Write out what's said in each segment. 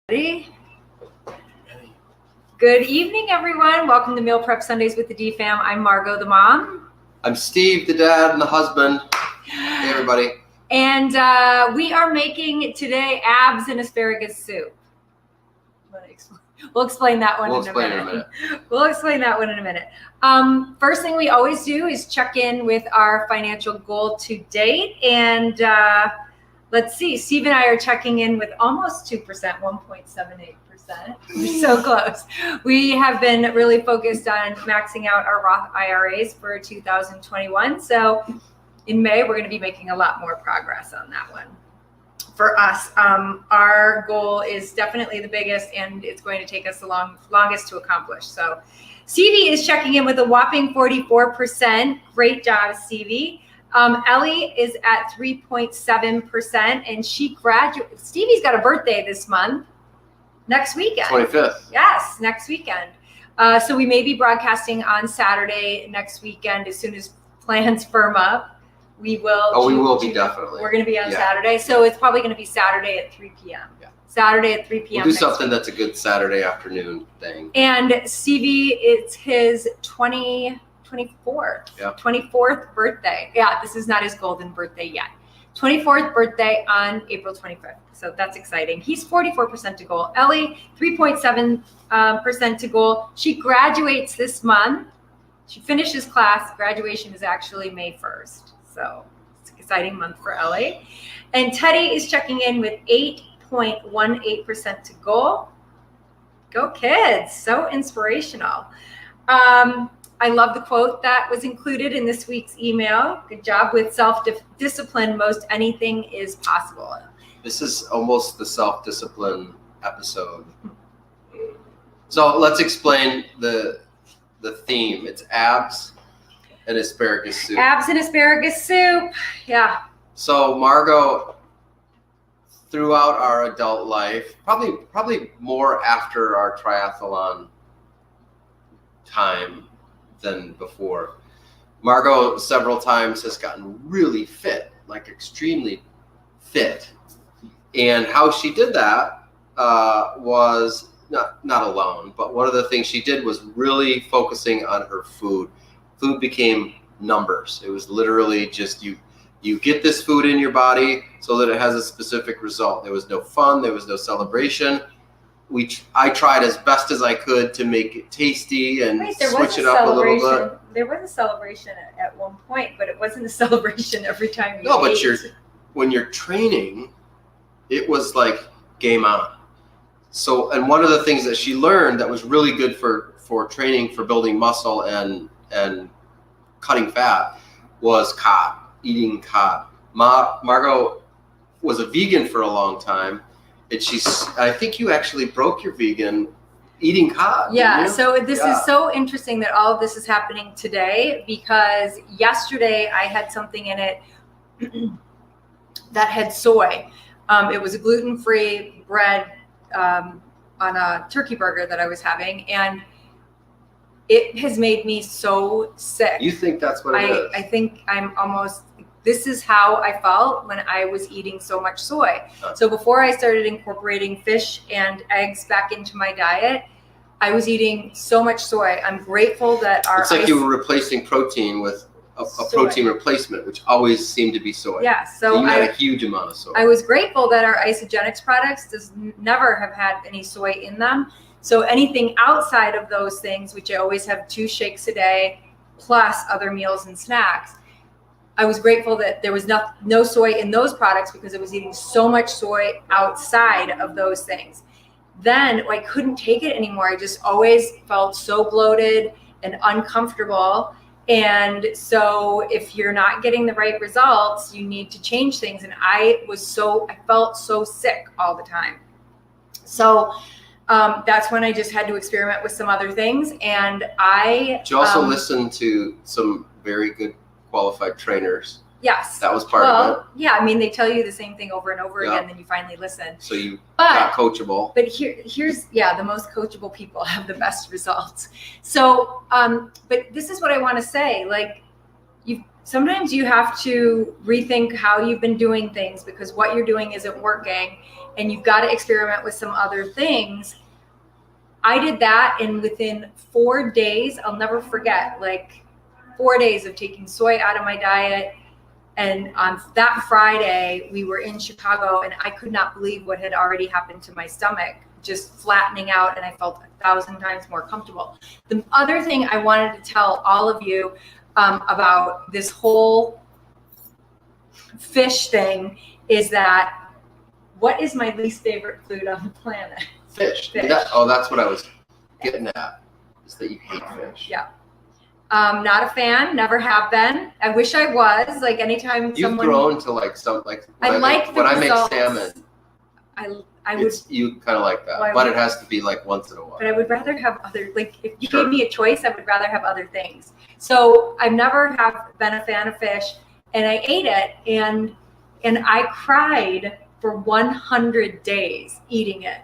Good evening, everyone. Welcome to Meal Prep Sundays with the DFAM. I'm Margot, the mom. I'm Steve, the dad and the husband. Hey, everybody. And we are making today abs and asparagus soup. We'll explain that one in a minute. We'll explain that one in a minute. First thing we always do is check in with our financial goal to date. And let's see, Steve and I are checking in with almost 2%, 1.78%. We're so close. We have been really focused on maxing out our Roth IRAs for 2021. So in May, we're going to be making a lot more progress on that one. For us, our goal is definitely the biggest, and it's going to take us the longest to accomplish. So Stevie is checking in with a whopping 44%. Great job, Stevie. Ellie is at 3.7%, and she graduated. Stevie's got a birthday this month, next weekend. 25th. Yes, next weekend. So we may be broadcasting on Saturday next weekend as soon as plans firm up. We will. Oh, we will be definitely. We're going to be on Saturday, so it's probably going to be Saturday at 3 p.m. Yeah. Saturday at 3 p.m. We'll do something that's a good Saturday afternoon thing. And Stevie, it's his 24th birthday. Yeah, this is not his golden birthday yet. 24th birthday on April 25th. So that's exciting. He's 44% to goal. Ellie, 3.7% to goal. She graduates this month. She finishes class. Graduation is actually May 1st. So it's an exciting month for Ellie. And Teddy is checking in with 8.18% to goal. Go kids. So inspirational. I love the quote that was included in this week's email. Good job with self-discipline. Most anything is possible. This is almost the self-discipline episode. So let's explain the theme. It's abs and asparagus soup. Abs and asparagus soup. Yeah. So Margot, throughout our adult life, probably more after our triathlon time than before, Margot several times has gotten really fit, like extremely fit. And how she did that was not alone, but one of the things she did was really focusing on her food. Food became numbers. It was literally just you get this food in your body so that it has a specific result. There was no fun. There was no celebration. I tried as best as I could to make it tasty and switch it up a little bit. There was a celebration at one point, but it wasn't a celebration every time you ate. No, but when you're training, it was like game on. So, and one of the things that she learned that was really good for training, for building muscle and cutting fat was cod, eating cod. Margot was a vegan for a long time. And I think you actually broke your vegan eating cod. Yeah, so this is so interesting that all of this is happening today, because yesterday I had something in it that had soy. It was a gluten-free bread on a turkey burger that I was having, and it has made me so sick. You think that's what it is? I think this is how I felt when I was eating so much soy. So before I started incorporating fish and eggs back into my diet, I was eating so much soy. I'm grateful that it's like you were replacing protein with a protein replacement, which always seemed to be soy. Yeah, so you had a huge amount of soy. I was grateful that our Isogenics products never have had any soy in them. So anything outside of those things, which I always have 2 shakes a day, plus other meals and snacks, I was grateful that there was no soy in those products, because I was eating so much soy outside of those things. Then I couldn't take it anymore. I just always felt so bloated and uncomfortable. And so if you're not getting the right results, you need to change things. And I felt so sick all the time. So that's when I just had to experiment with some other things. And Did you also listen to some very good qualified trainers? Yes. That was part of it. Yeah, I mean, they tell you the same thing over and over again, then you finally listen. So you got coachable. But here's the most coachable people have the best results. So, but this is what I want to say. Like, sometimes you have to rethink how you've been doing things, because what you're doing isn't working. and you've got to experiment with some other things. I did that, and within 4 days, I'll never forget, like 4 days of taking soy out of my diet. And on that Friday, we were in Chicago, and I could not believe what had already happened to my stomach, just flattening out, and I felt 1,000 times more comfortable. The other thing I wanted to tell all of you about this whole fish thing is that what is my least favorite food on the planet? Fish. Fish. That's what I was getting at, is that you hate fish. Yeah. Not a fan, never have been. I wish I was. Like anytime You've grown to like some, like when I make salmon. I would. You kind of like that, but it has to be like once in a while. But I would rather have other, like if you gave me a choice, I would rather have other things. So I've never have been a fan of fish, and I ate it, and I cried for 100 days eating it.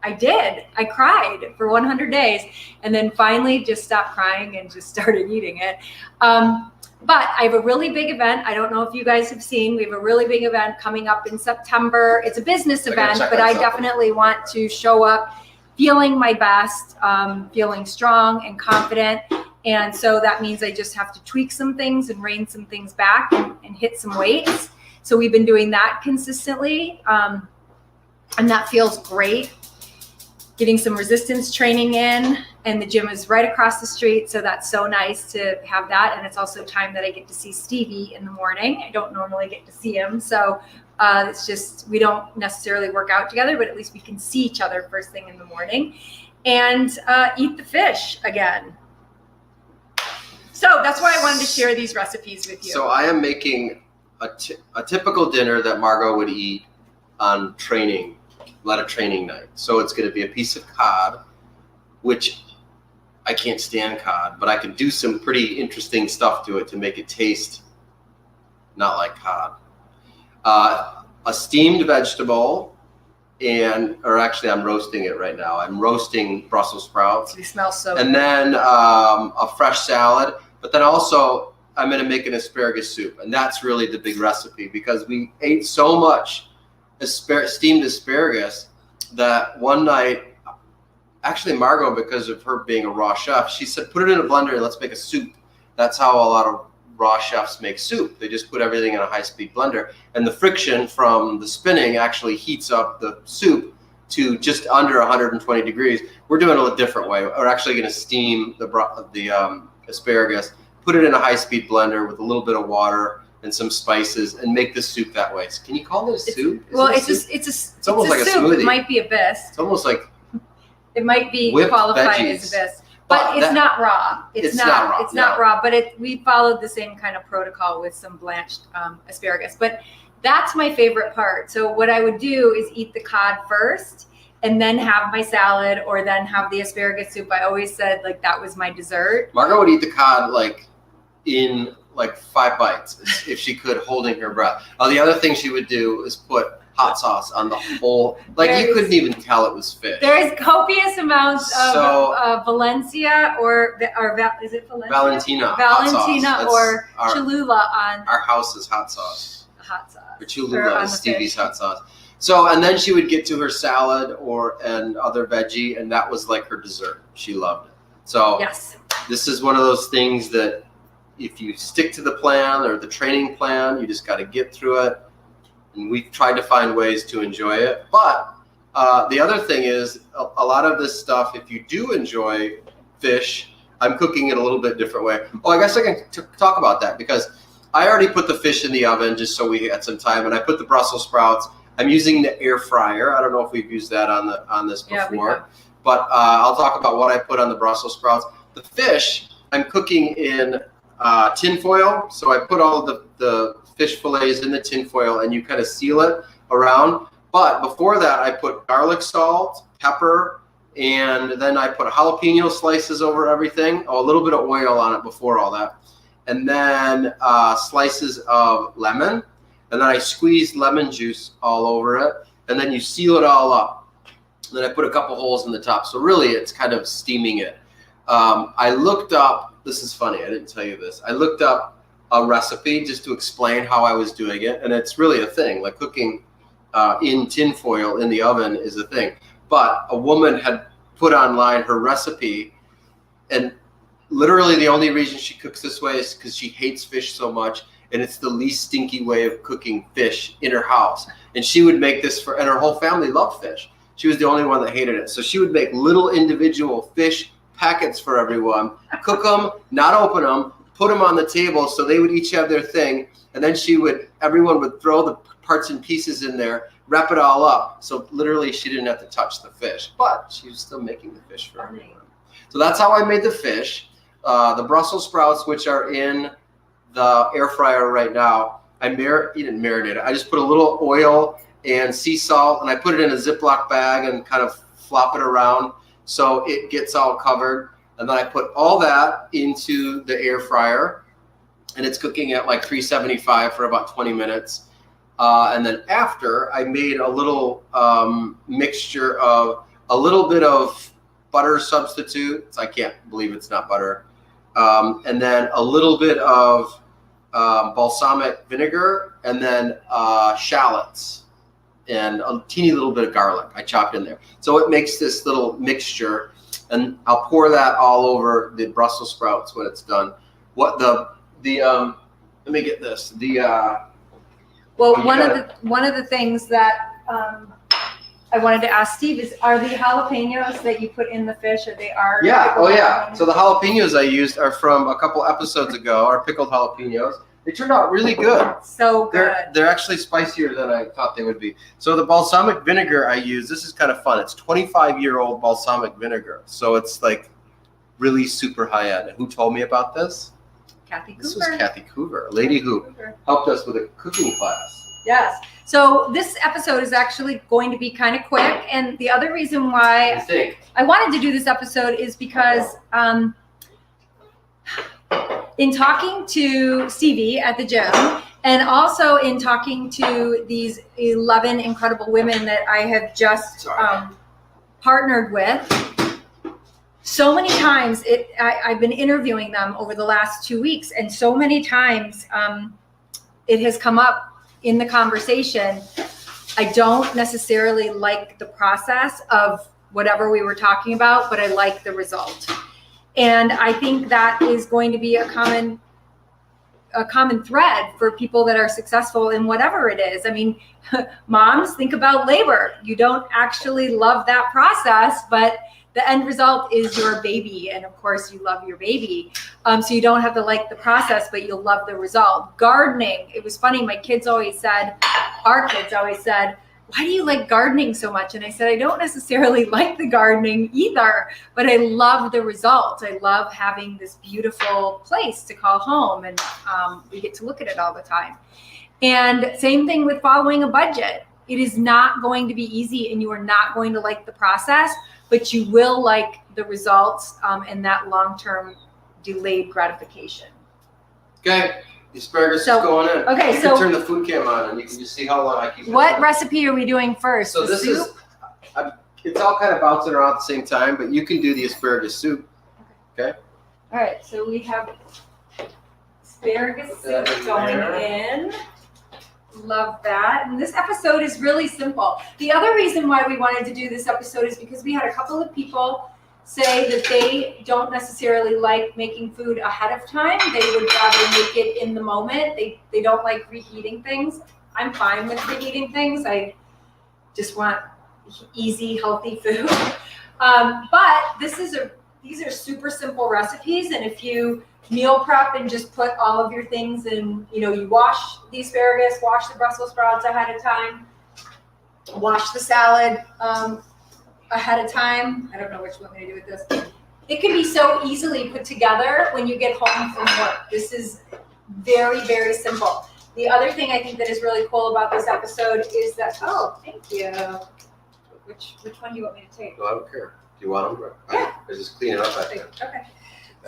I did. I cried for 100 days, and then finally just stopped crying and just started eating it. But I have a really big event. I don't know if you guys have seen. We have a really big event coming up in September. It's a business event, but I definitely want to show up feeling my best, feeling strong and confident. And so that means I just have to tweak some things and rein some things back and hit some weights. So we've been doing that consistently, and that feels great. Getting some resistance training in, and the gym is right across the street, so that's so nice to have that. And it's also time that I get to see Stevie in the morning. I don't normally get to see him, so it's just, we don't necessarily work out together, but at least we can see each other first thing in the morning, and eat the fish again. So that's why I wanted to share these recipes with you. So I am making a typical dinner that Margot would eat on training. A lot of training night. So it's going to be a piece of cod, which I can't stand cod, but I can do some pretty interesting stuff to it to make it taste not like cod. A steamed vegetable, or actually I'm roasting it right now. I'm roasting Brussels sprouts. They smell so good. And then a fresh salad, but then also I'm going to make an asparagus soup. And that's really the big recipe, because we ate so much steamed asparagus that one night, actually Margot, because of her being a raw chef, she said, put it in a blender and let's make a soup. That's how a lot of raw chefs make soup. They just put everything in a high-speed blender, and the friction from the spinning actually heats up the soup to just under 120 degrees. We're doing it a different way. We're actually going to steam the asparagus, put it in a high-speed blender with a little bit of water and some spices, and make the soup that way. So can you call it a soup? It's almost like a soup. smoothie. It might be a bisque. It's almost like it might be whipped qualified veggies. as a bisque, but it's not raw. It's not raw. It's not raw. But we followed the same kind of protocol with some blanched asparagus. But that's my favorite part. So what I would do is eat the cod first, and then have my salad, or then have the asparagus soup. I always said like that was my dessert. Margot would eat the cod like in like 5 bites if she could, holding her breath. The other thing she would do is put hot sauce on the whole, like you couldn't even tell it was fish. There's copious amounts of Valencia or is it Valencia? Valentina or Cholula on our house's hot sauce. Hot sauce. Or Cholula is Stevie's hot sauce. So, and then she would get to her salad and other veggie, and that was like her dessert. She loved it. So yes, this is one of those things that if you stick to the plan or the training plan, you just got to get through it. And we've tried to find ways to enjoy it. But the other thing is a lot of this stuff, if you do enjoy fish, I'm cooking it a little bit different way. Oh, I guess I can talk about that, because I already put the fish in the oven just so we had some time, and I put the Brussels sprouts. I'm using the air fryer. I don't know if we've used that on this before, but I'll talk about what I put on the Brussels sprouts. The fish I'm cooking in tin foil. So I put all the fish fillets in the tin foil, and you kind of seal it around. But before that, I put garlic salt, pepper, and then I put jalapeno slices over everything. A little bit of oil on it before all that. And then slices of lemon. And then I squeezed lemon juice all over it. And then you seal it all up. And then I put a couple holes in the top. So really, it's kind of steaming it. I looked up, this is funny, I didn't tell you this. I looked up a recipe just to explain how I was doing it. And it's really a thing, like cooking in tinfoil in the oven is a thing. But a woman had put online her recipe, and literally the only reason she cooks this way is because she hates fish so much, and it's the least stinky way of cooking fish in her house. And she would make this and her whole family loved fish. She was the only one that hated it. So she would make little individual fish packets for everyone, cook them, not open them, put them on the table so they would each have their thing. And then everyone would throw the parts and pieces in there, wrap it all up. So literally she didn't have to touch the fish, but she was still making the fish for everyone. So that's how I made the fish. The Brussels sprouts, which are in the air fryer right now, I didn't marinate it. I just put a little oil and sea salt, and I put it in a Ziploc bag and kind of flop it around so it gets all covered. And then I put all that into the air fryer, and it's cooking at like 375 for about 20 minutes. And then after, I made a little mixture of a little bit of butter substitute. I can't believe it's not butter. And then a little bit of balsamic vinegar, and then shallots, and a teeny little bit of garlic I chopped in there. So it makes this little mixture, and I'll pour that all over the Brussels sprouts when it's done. What let me get this. Well, one of the things that I wanted to ask Steve is, are the jalapenos that you put in the fish, Yeah, oh yeah. So the jalapenos I used are from a couple episodes ago, our pickled jalapenos. They turned out really good. So good. They're actually spicier than I thought they would be. So the balsamic vinegar I use, this is kind of fun. It's 25-year-old balsamic vinegar. So it's like really super high end. And who told me about this? Kathy Cooper. This was Kathy Cooper, a lady who helped us with a cooking class. Yes. So this episode is actually going to be kind of quick. And the other reason why I wanted to do this episode is because in talking to Stevie at the gym, and also in talking to these 11 incredible women that I have just partnered with, so many times I've been interviewing them over the last 2 weeks, and so many times it has come up in the conversation. I don't necessarily like the process of whatever we were talking about, but I like the result. And I think that is going to be a common thread for people that are successful in whatever it is. I mean, moms, think about labor. You don't actually love that process, but the end result is your baby. And of course you love your baby. So you don't have to like the process, but you'll love the result. Gardening. It was funny. Our kids always said, why do you like gardening so much? And I said, I don't necessarily like the gardening either, but I love the result. I love having this beautiful place to call home, and we get to look at it all the time. And same thing with following a budget. It is not going to be easy, and you are not going to like the process, but you will like the results and that long-term delayed gratification. Okay. The asparagus is going in. Okay, you can turn the food cam on, and you can just see how long I keep it. What recipe are we doing first? So this soup? It's all kind of bouncing around at the same time, but you can do the asparagus soup. Okay. All right. So we have asparagus soup going in. Love that. And this episode is really simple. The other reason why we wanted to do this episode is because we had a couple of people say that they don't necessarily like making food ahead of time. They would rather make it in the moment. They don't like reheating things. I'm fine with reheating things. I just want easy, healthy food. But these are super simple recipes. And if you meal prep and just put all of your things in, you wash the asparagus, wash the Brussels sprouts ahead of time, wash the salad ahead of time. I don't know what you want me to do with this. It can be so easily put together when you get home from work. This is very, very simple. The other thing I think that is really cool about this episode is that, oh, thank you. Which one do you want me to take? No, I don't care. Do you want them? Yeah. I just clean it up back there. Okay.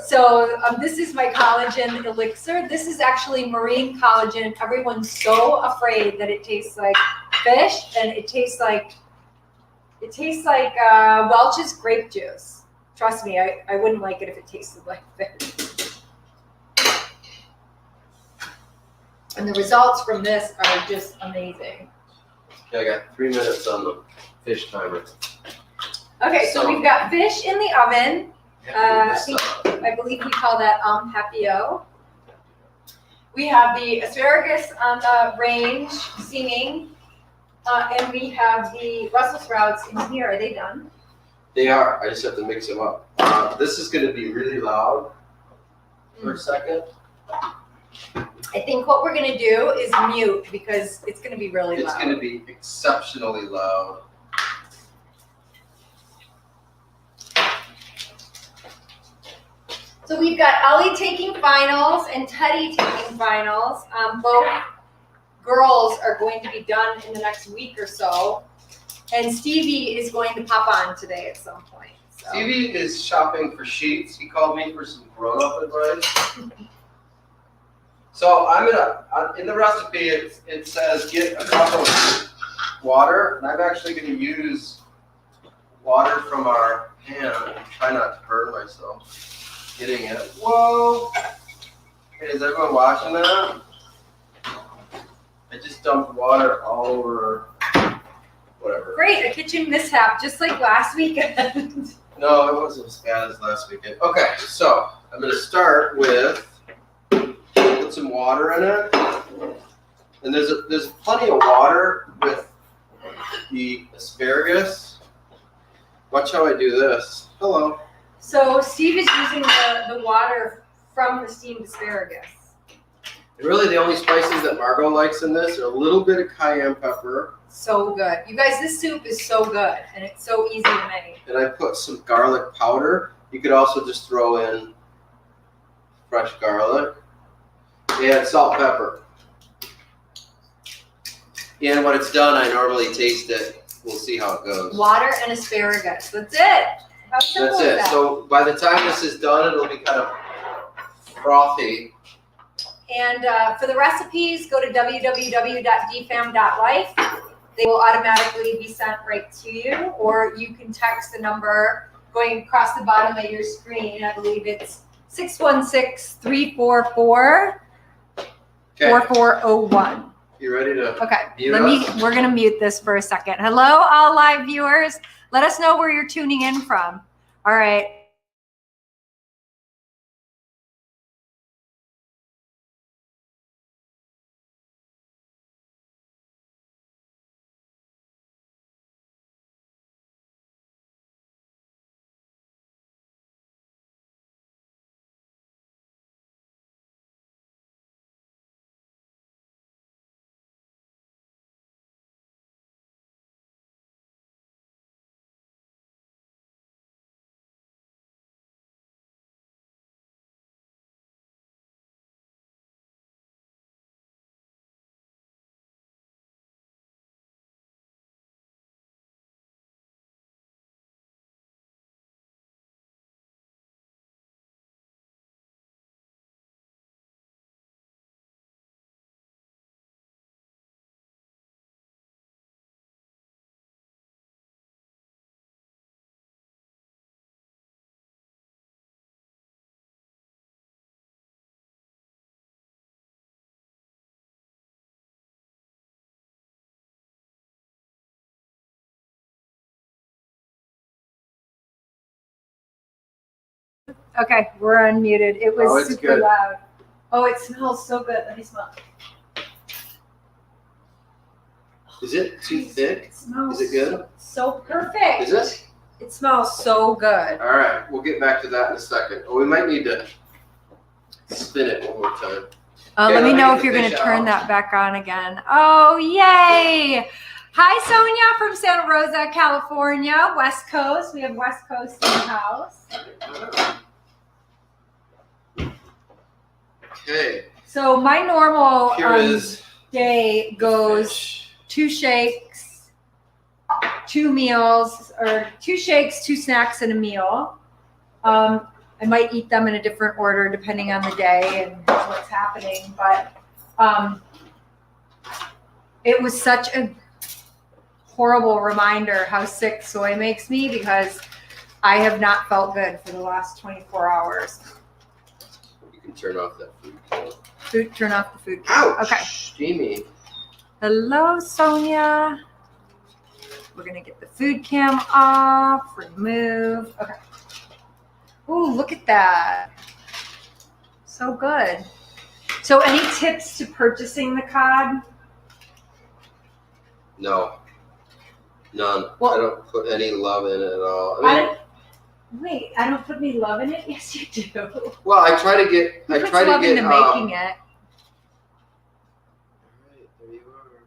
So this is my collagen elixir. This is actually marine collagen. Everyone's so afraid that it tastes like fish, and it tastes like Welch's grape juice. Trust me, I wouldn't like it if it tasted like fish. And the results from this are just amazing. Okay, I got 3 minutes on the fish timer. Okay, so we've got fish in the oven. I believe we call that papio. We have the asparagus on the range steaming, and we have the Brussels sprouts in here. Are they done? They are. I just have to mix them up. This is going to be really loud for a second. I think what we're going to do is mute because it's going to be really loud. It's going to be exceptionally loud. So we've got Ellie taking finals and Teddy taking finals. Both girls are going to be done in the next week or so. And Stevie is going to pop on today at some point. So. Stevie is shopping for sheets. He called me for some grown-up advice. So I'm in the recipe, it says get a cup of water. And I'm actually going to use water from our pan and try not to burn myself. Getting it. Whoa! Hey, is everyone watching that? I just dumped water all over whatever. Great, a kitchen mishap, just like last weekend. No, it wasn't as bad as last weekend. Okay, so I'm going to start with put some water in it. And there's plenty of water with the asparagus. Watch how I do this. Hello. So Steve is using the water from the steamed asparagus. And really the only spices that Margot likes in this are a little bit of cayenne pepper. So good. You guys, this soup is so good and it's so easy to make. And I put some garlic powder. You could also just throw in fresh garlic and salt, pepper. And when it's done, I normally taste it. We'll see how it goes. Water and asparagus. That's it. How simple That's is it. that? So by the time this is done, it'll be kind of frothy. And for the recipes, go to www.dfam.life. They will automatically be sent right to you, or you can text the number going across the bottom of your screen. I believe it's 616-344-4401. You ready to Okay, mute us? we're gonna mute this for a second. Hello, all live viewers. Let us know where you're tuning in from. All right. Okay, we're unmuted. It was it's super good. loud. Oh, it smells so good. Let me smell. Is it too thick? It smells Is it good? so perfect. Is it? It smells so good. All right, we'll get back to that in a second. Oh, we might need to spin it one more time. Okay, Let me know get if you're the going to fish turn out. that back on again. Oh, yay. Hi, Sonia from Santa Rosa, California, West Coast. We have West Coast in the house. Okay, So my normal here is day goes fish. 2 shakes, 2 meals, or 2 shakes, 2 snacks, and a meal. I might eat them in a different order depending on the day and what's happening. But it was such a horrible reminder how sick soy makes me because I have not felt good for the last 24 hours. You can turn off that food. Turn off the food. Ouch! Okay. Steamy. Hello, Sonia. We're gonna get the food cam off, remove. Okay. Ooh, look at that. So good. So any tips to purchasing the cod? No. None. Well, I don't put any love in it at all. Wait, I don't put any love in it? Yes, you do. Well, I try to get. Who puts love into making it? Right, there you are.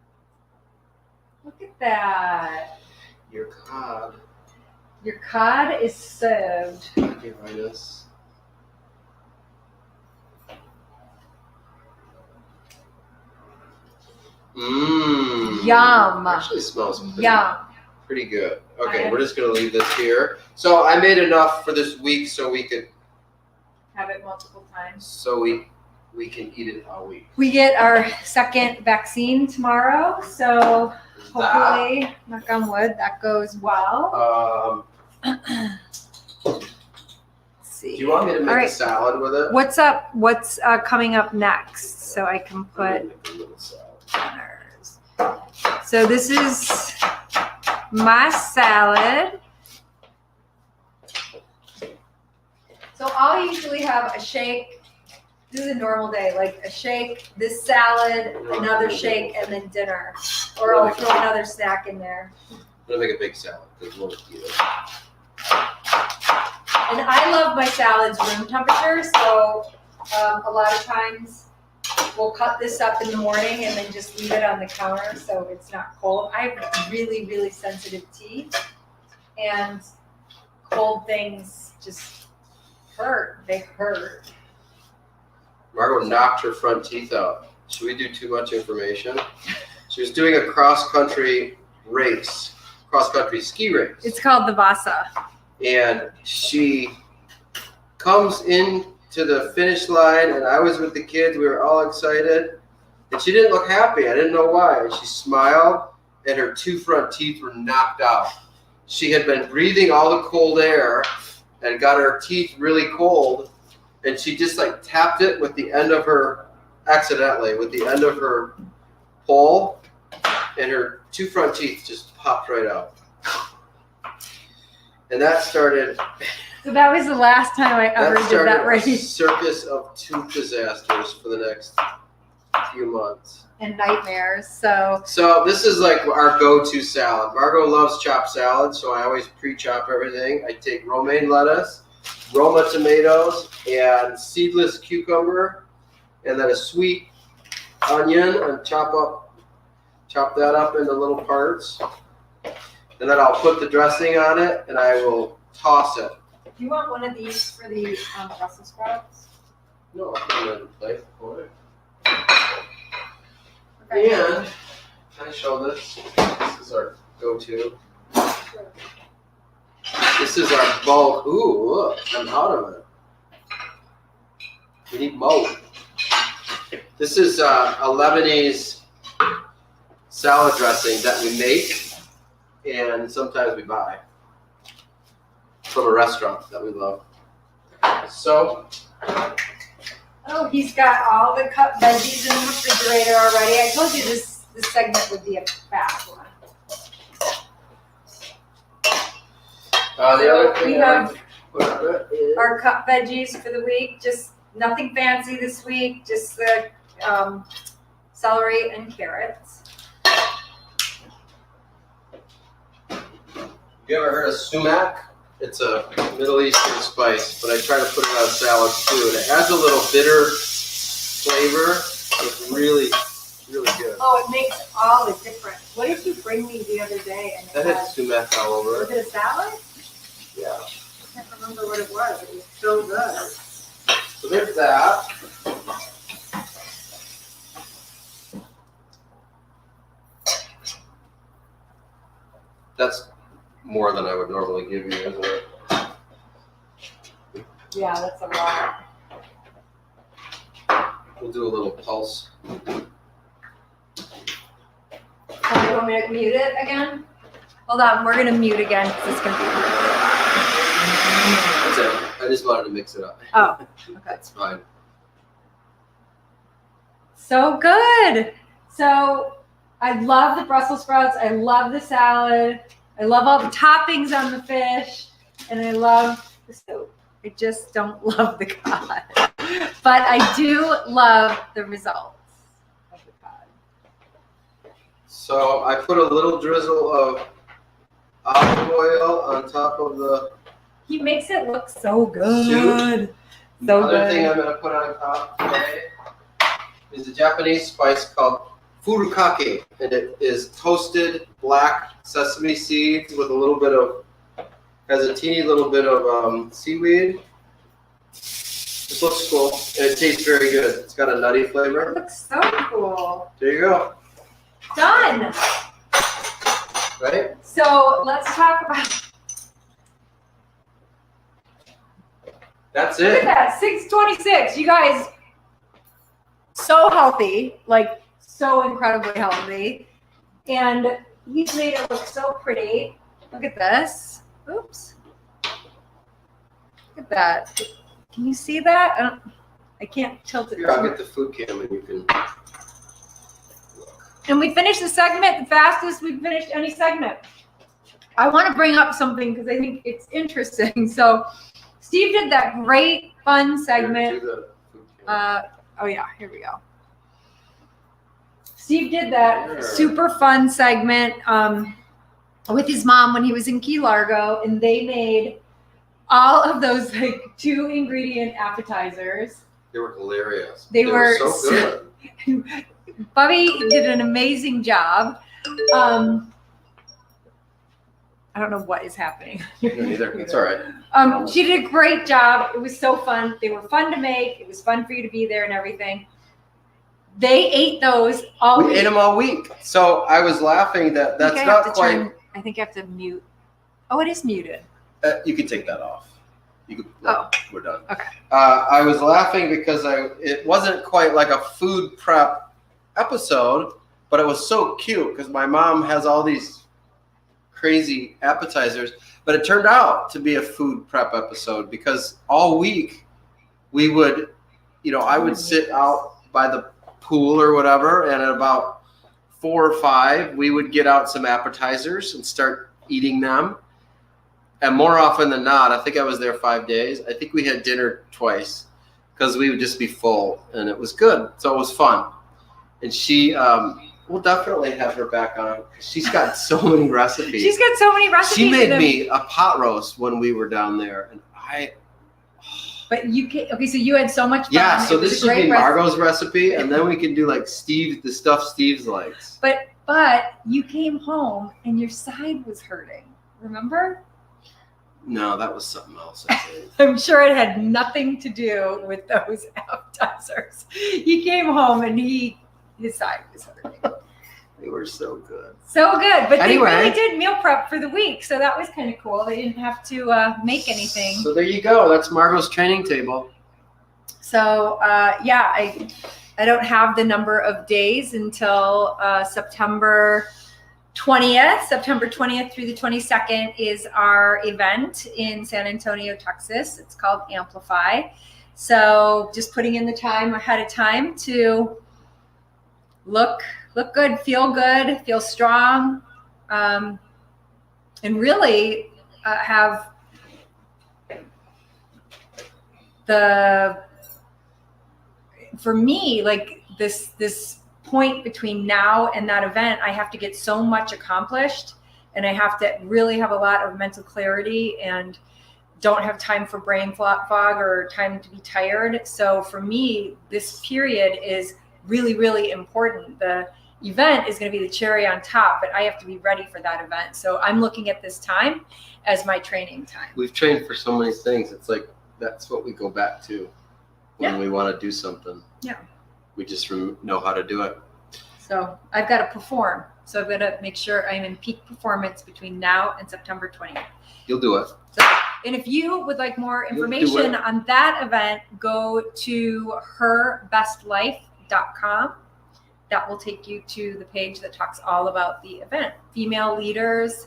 Look at that. Your cod. Your cod is served. Okay, Linus. Mmm. Yum. Actually smells pretty good. Okay, we're just gonna leave this here. So I made enough for this week, so we could have it multiple times. So we can eat it all week. We get our second vaccine tomorrow, so hopefully, knock on wood, that goes well. Let's see. Do you want me to make a salad with it? What's up? What's coming up next? So I can put dinners. So this is my salad. So I'll usually have a shake. This is a normal day, like a shake, this salad, another shake, and then dinner. Or I'll throw another snack in there. I'm gonna make a big salad because we'll eat it. And I love my salads room temperature, so a lot of times we'll cut this up in the morning and then just leave it on the counter so it's not cold. I have really, really sensitive teeth, and cold things just hurt. They hurt. Margot knocked her front teeth out. Should we do too much information? She was doing a cross-country race, cross-country ski race. It's called the Vasa. And she comes into the finish line, and I was with the kids. We were all excited. And she didn't look happy. I didn't know why. And she smiled, and her two front teeth were knocked out. She had been breathing all the cold air and got her teeth really cold. And she just like tapped it with the end of her, accidentally, with the end of her pole, and her two front teeth just popped right out. And that started. So that was the last time I ever did that race. A circus of tooth disasters for the next few months. And nightmares. So this is like our go-to salad. Margot loves chopped salad, so I always pre-chop everything. I take romaine lettuce, Roma tomatoes, and seedless cucumber, and then a sweet onion, and chop that up into little parts. And then I'll put the dressing on it, and I will toss it. Do you want one of these for the Brussels sprouts? No, I'll put it in the plate for it. Okay. And can I show this? This is our go-to. Sure. This is our bulk. Ooh, look, I'm out of it. We need more. This is a Lebanese salad dressing that we make, and sometimes we buy from a restaurant that we love. So. Oh, he's got all the cut veggies in the refrigerator already. I told you this segment would be a fast one. The other thing we have is our cut veggies for the week. Just nothing fancy this week. Just the celery and carrots. You ever heard of sumac? It's a Middle Eastern spice, but I try to put it on salads too. And it adds a little bitter flavor. It's really, really good. Oh, it makes all the difference. What did you bring me the other day? And That had sumac all over was it. it a salad? Yeah. I can't remember what it was. It was so good. So there's that. That's more than I would normally give you, isn't it? Yeah, that's a lot. We'll do a little pulse. Oh, you want me to mute it again? Hold on, we're gonna mute again because it's gonna be. That's it. I just wanted to mix it up. Oh, okay. That's fine. So good. So I love the Brussels sprouts. I love the salad. I love all the toppings on the fish, and I love the soup. I just don't love the cod. But I do love the results of the cod. So I put a little drizzle of olive oil on top of the He makes it look so good. soup. So Another good. thing I'm going to put on top today is a Japanese spice called Furukake, and it is toasted black sesame seeds with a little bit of, has a teeny little bit of seaweed. This looks cool, and it tastes very good. It's got a nutty It flavor. looks so cool. There you go. Done. Right? So let's talk about. That's Look at it. that, 626. You guys, so healthy, like so incredibly healthy. And he's made it look so pretty. Look at this. Oops. Look at that. Can you see that? I can't tilt it. Here, I'll get the food cam and you can. And we finished the segment the fastest we've finished any segment. I want to bring up something because I think it's interesting. So Steve did that great fun segment. Oh yeah, here we go. Steve did that super fun segment with his mom when he was in Key Largo, and they made all of those like 2-ingredient appetizers. They were hilarious. They were so good. Bubby did an amazing job. I don't know what is happening. Neither. It's all right. She did a great job. It was so fun. They were fun to make. It was fun for you to be there and everything. They ate those all week. We ate them all week. So I was laughing that that's not quite. I think I have to mute. Oh, it is muted. You can take that off. You can. We're done. Okay. I was laughing because it wasn't quite like a food prep episode, but it was so cute because my mom has all these crazy appetizers, but it turned out to be a food prep episode because all week we would, I would sit out by the pool or whatever, and at about 4 or 5, we would get out some appetizers and start eating them. And more often than not, I think I was there 5 days. I think we had dinner twice because we would just be full, and it was good. So it was fun. And she, we'll definitely have her back on. She's got so many recipes. She's got so many recipes. She made me a pot roast when we were down there, and But you can, okay, so you had so much fun. Yeah, so this would be Margot's recipe, and then we can do like the stuff Steve's likes. But you came home and your side was hurting. Remember? No, that was something else, I think. I'm sure it had nothing to do with those appetizers. He came home and his side was hurting. They were so good. So good. But Anyway. they really did meal prep for the week. So that was kind of cool. They didn't have to make anything. So there you go. That's Margot's training table. So yeah, I don't have the number of days until September 20th. September 20th through the 22nd is our event in San Antonio, Texas. It's called Amplify. So just putting in the time ahead of time to look good, feel strong, and really have for me, like this point between now and that event, I have to get so much accomplished, and I have to really have a lot of mental clarity and don't have time for brain fog or time to be tired. So for me, this period is really, really important. The event is going to be the cherry on top, but I have to be ready for that event. So I'm looking at this time as my training time. We've trained for so many things. It's like that's what we go back to when we want to do something. Yeah. We just know how to do it. So I've got to perform. So I've got to make sure I'm in peak performance between now and September 20th. You'll do it. So, and if you would like more information on that event, go to herbestlife.com. That will take you to the page that talks all about the event. Female leaders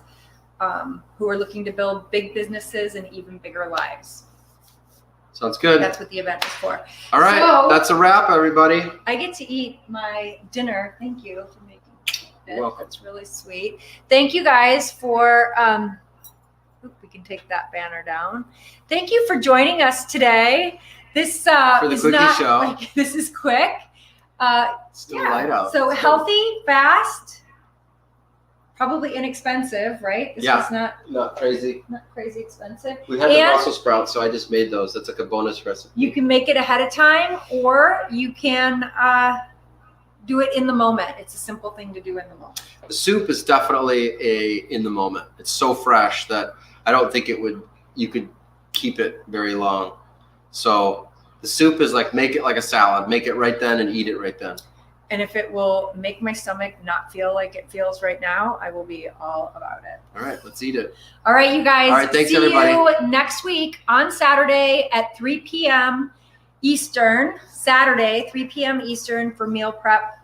who are looking to build big businesses and even bigger lives. Sounds good. That's what the event is for. All right. So, that's a wrap, everybody. I get to eat my dinner. Thank you for making You're welcome. That's really sweet. Thank you guys for, we can take that banner down. Thank you for joining us today. This For the is quickie not show. like, this is quick. Still light out. So healthy, fast, probably inexpensive, right? This Yeah. is not crazy. crazy expensive. We had the And Brussels sprouts, so I just made those. That's like a bonus recipe. you can make it ahead of time, or you can do it in the moment. It's a simple thing to do in the moment. The soup is definitely in the moment. It's so fresh that I don't think you could keep it very long. So the soup is like, make it like a salad. Make it right then and eat it right then. And if it will make my stomach not feel like it feels right now, I will be all about it. All right, let's eat it. All right, you guys. All right, thanks, see everybody. you next week on Saturday at 3 p.m. Eastern. Saturday, 3 p.m. Eastern for meal prep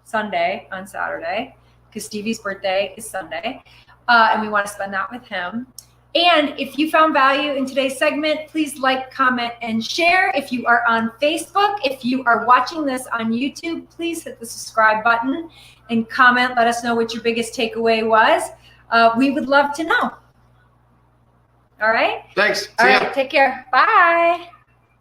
Sunday on Saturday, because Stevie's birthday is Sunday. And we want to spend that with him. And if you found value in today's segment, please like, comment, and share. If you are on Facebook, if you are watching this on YouTube, please hit the subscribe button and comment. Let us know what your biggest takeaway was. We would love to know. All right? Thanks. All See ya. right, take care. Bye.